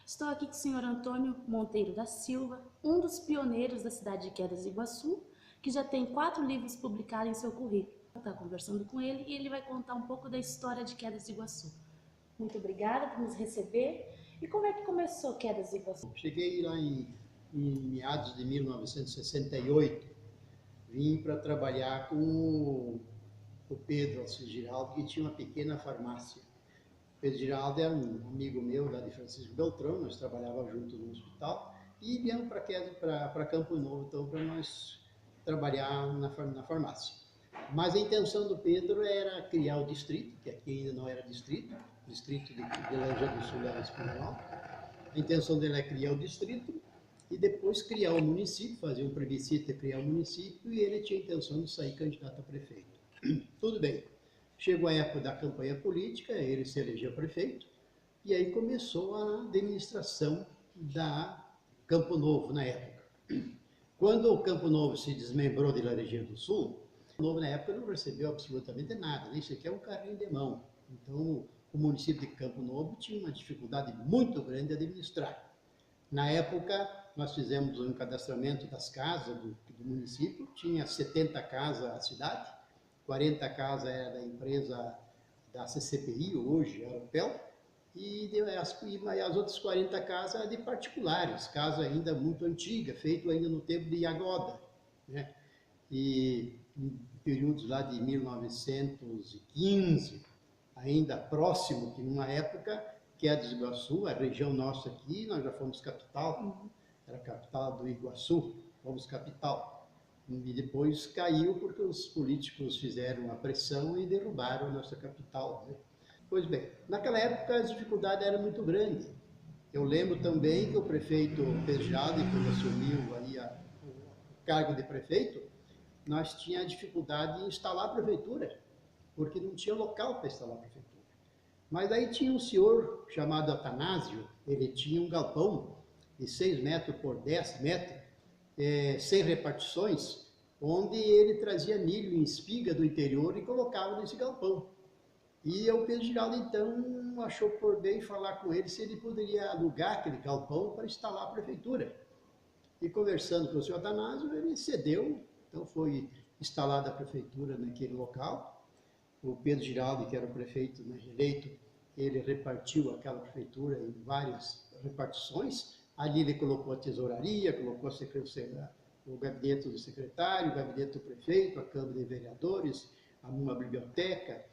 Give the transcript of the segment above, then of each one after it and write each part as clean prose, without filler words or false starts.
Estou aqui com o senhor Antônio Monteiro da Silva, um dos pioneiros da cidade de Quedas do Iguaçu, que já tem 4 livros publicados em seu currículo. Está conversando com ele e ele vai contar um pouco da história de Quedas do Iguaçu. Muito obrigada por nos receber. E como é que começou Quedas do Iguaçu? Cheguei lá em meados de 1968, vim para trabalhar com o Pedro Alcides Giraldo, que tinha uma pequena farmácia. O Pedro Giraldo era um amigo meu lá de Francisco Beltrão, nós trabalhávamos juntos no hospital, e viemos para Campo Novo, então, para nós trabalhar na farmácia. Mas a intenção do Pedro era criar o distrito, que aqui ainda não era distrito, distrito de Laranjeiras do Sul era espanhol. A intenção dele é criar o distrito e depois criar o município, fazer um plebiscito e criar o município, e ele tinha a intenção de sair candidato a prefeito. Tudo bem. Chegou a época da campanha política, ele se elegeu prefeito, e aí começou a administração da Campo Novo na época. Quando o Campo Novo se desmembrou de Laranjeiras do Sul, o Novo na época não recebeu absolutamente nada, nem sequer um carrinho de mão. Então, o município de Campo Novo tinha uma dificuldade muito grande de administrar. Na época, nós fizemos um cadastramento das casas do município, tinha 70 casas a cidade, 40 casas era da empresa da CCPI, hoje a Aropel, e as outras 40 casas eram de particulares, casa ainda muito antiga, feito ainda no tempo de Yagoda, né? E em períodos lá de 1915, ainda próximo, que numa época, Quedas do Iguaçu, a região nossa aqui, nós já fomos capital, era capital do Iguaçu, fomos capital. E depois caiu porque os políticos fizeram a pressão e derrubaram a nossa capital, né? Pois bem, naquela época as dificuldades eram muito grandes. Eu lembro também que o prefeito Pejado, quando assumiu aí o cargo de prefeito, nós tínhamos dificuldade em instalar a prefeitura, porque não tinha local para instalar a prefeitura. Mas aí tinha um senhor chamado Atanásio, ele tinha um galpão de 6 metros por 10 metros, sem repartições, onde ele trazia milho em espiga do interior e colocava nesse galpão. E o Pedro Giraldo, então, achou por bem falar com ele se ele poderia alugar aquele galpão para instalar a prefeitura. E conversando com o senhor Atanásio, ele cedeu, então foi instalada a prefeitura naquele local. O Pedro Giraldo, que era o prefeito, né, eleito, ele repartiu aquela prefeitura em várias repartições. Ali ele colocou a tesouraria, colocou o gabinete do secretário, o gabinete do prefeito, a Câmara de Vereadores, uma biblioteca,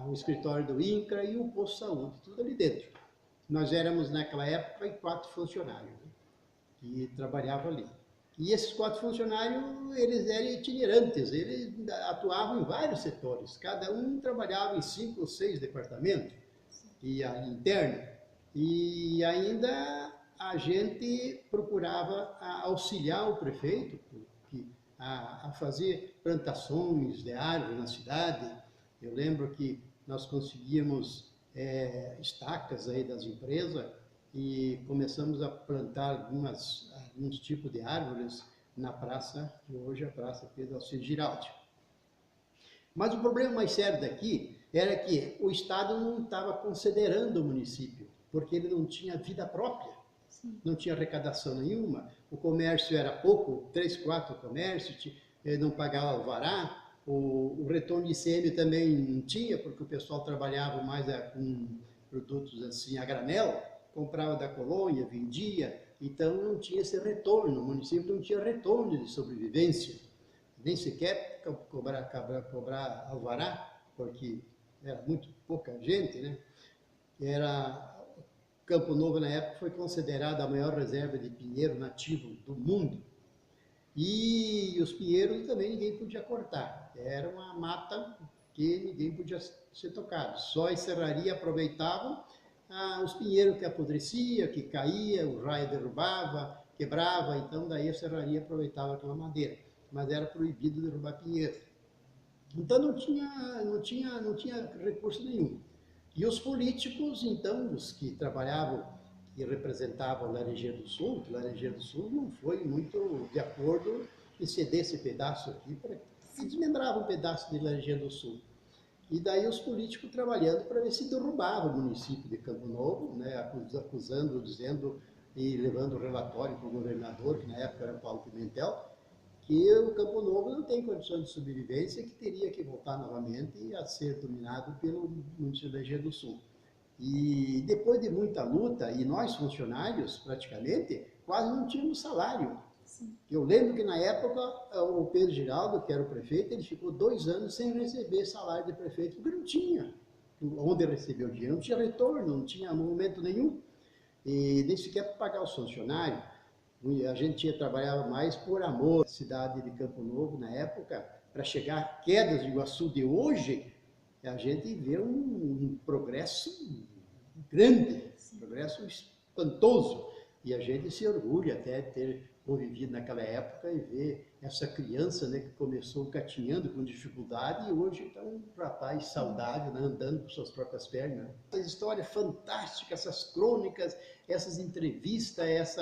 o escritório do INCRA e o posto de saúde, tudo ali dentro. Nós éramos, naquela época, 4 funcionários, né, que trabalhavam ali. E esses 4 funcionários, eles eram itinerantes, eles atuavam em vários setores, cada um trabalhava em 5 ou 6 departamentos interno, e ainda a gente procurava auxiliar o prefeito a fazer plantações de árvores na cidade. Eu lembro que nós conseguíamos estacas aí das empresas e começamos a plantar alguns tipos de árvores na praça, que hoje é a Praça Pedro Alcides Giraldo. Mas o problema mais sério daqui era que o Estado não estava considerando o município, porque ele não tinha vida própria, não tinha arrecadação nenhuma, o comércio era pouco, 3, 4 comércios, não pagava alvará, o retorno de ICM também não tinha, porque o pessoal trabalhava mais com produtos assim a granel, comprava da colônia, vendia, então não tinha esse retorno, o município não tinha retorno de sobrevivência, nem sequer cobrar alvará, porque era muito pouca gente, né? Campo Novo, na época, foi considerada a maior reserva de pinheiro nativo do mundo. E os pinheiros também ninguém podia cortar. Era uma mata que ninguém podia ser tocado. Só a serraria aproveitavam os pinheiros que apodrecia, que caía, o raio derrubava, quebrava, então daí a serraria aproveitava aquela madeira. Mas era proibido derrubar pinheiro. Então não tinha recurso nenhum. E os políticos, então, os que trabalhavam e representavam Laranjeiras do Sul, que Laranjeiras do Sul não foi muito de acordo em ceder esse pedaço aqui, que desmembrava um pedaço de Laranjeiras do Sul. E daí os políticos trabalhando para ver se derrubava o município de Campo Novo, né, acusando, dizendo e levando relatório para o governador, que na época era Paulo Pimentel, que o Campo Novo não tem condições de sobrevivência e que teria que voltar novamente a ser dominado pelo município da Região do Sul. E depois de muita luta, e nós funcionários praticamente, quase não tínhamos salário. Sim. Eu lembro que na época o Pedro Giraldo, que era o prefeito, ele ficou 2 anos sem receber salário de prefeito, porque não tinha onde receber o dinheiro, não tinha retorno, não tinha movimento nenhum. E nem sequer para pagar os funcionários. A gente trabalhava mais por amor à cidade de Campo Novo na época, para chegar a Quedas de Iguaçu de hoje, a gente vê um progresso grande, um progresso espantoso. E a gente se orgulha até de ter convivido naquela época e ver essa criança, né, que começou gatinhando com dificuldade e hoje está um rapaz saudável, né, andando com suas próprias pernas. Essa história fantástica, essas crônicas, essas entrevistas,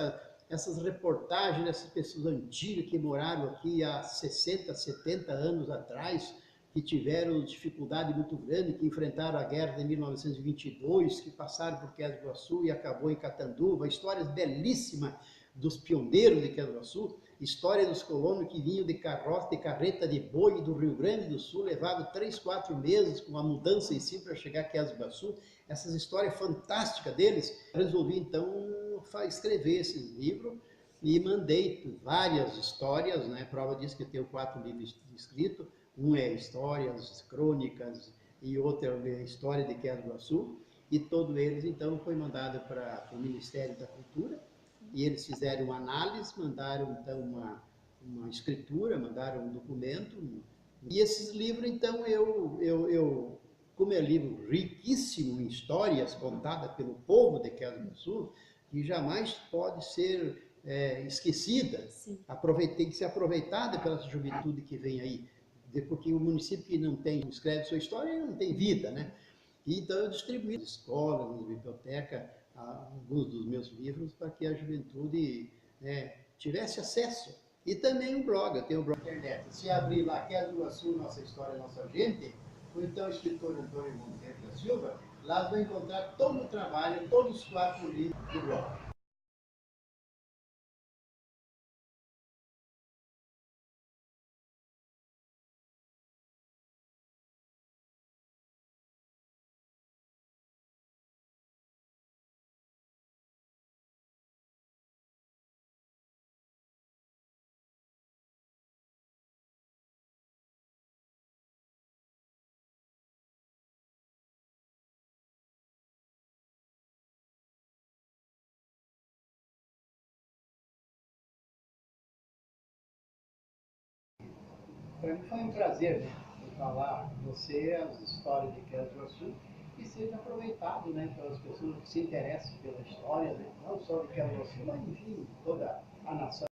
essas reportagens dessas pessoas antigas que moraram aqui há 60, 70 anos atrás, que tiveram dificuldade muito grande, que enfrentaram a guerra de 1922, que passaram por Queda do Iguaçu e acabou em Catanduva, histórias belíssimas dos pioneiros de Queda do Iguaçu, história dos colonos que vinham de carroça, de carreta de boi do Rio Grande do Sul, levavam 3, 4 meses com a mudança em si para chegar a Queda do Iguaçu, essas histórias fantásticas deles. Resolvi então escrever esse livro e mandei várias histórias, né? Prova disso que eu tenho 4 livros escritos. Um é histórias, crônicas, e outro é história de Queda do Iguaçu, e todos eles, então, foi mandado para o Ministério da Cultura, e eles fizeram uma análise, mandaram, então, uma escritura, mandaram um documento, e esses livros, então, como é livro riquíssimo em histórias contadas pelo povo de Queda do Iguaçu, que jamais pode ser esquecida, tem que ser aproveitada pela juventude que vem aí, porque o município que não tem, escreve sua história, não tem vida, né? E então eu distribuí nas escolas, nas bibliotecas, alguns dos meus livros para que a juventude, né, tivesse acesso. E também um blog, eu tenho um blog na internet. Se abrir lá, Queda do Iguaçu, Nossa História, Nossa Gente, ou então o escritor Antônio Monteiro da Silva, lá vai encontrar todo o trabalho, todos os 4 livros do blog. Para mim foi um prazer, né, falar com você as histórias de Queda do Iguaçu e seja aproveitado, né, pelas pessoas que se interessam pela história, né, não só de Queda do Iguaçu, mas enfim, toda a nação.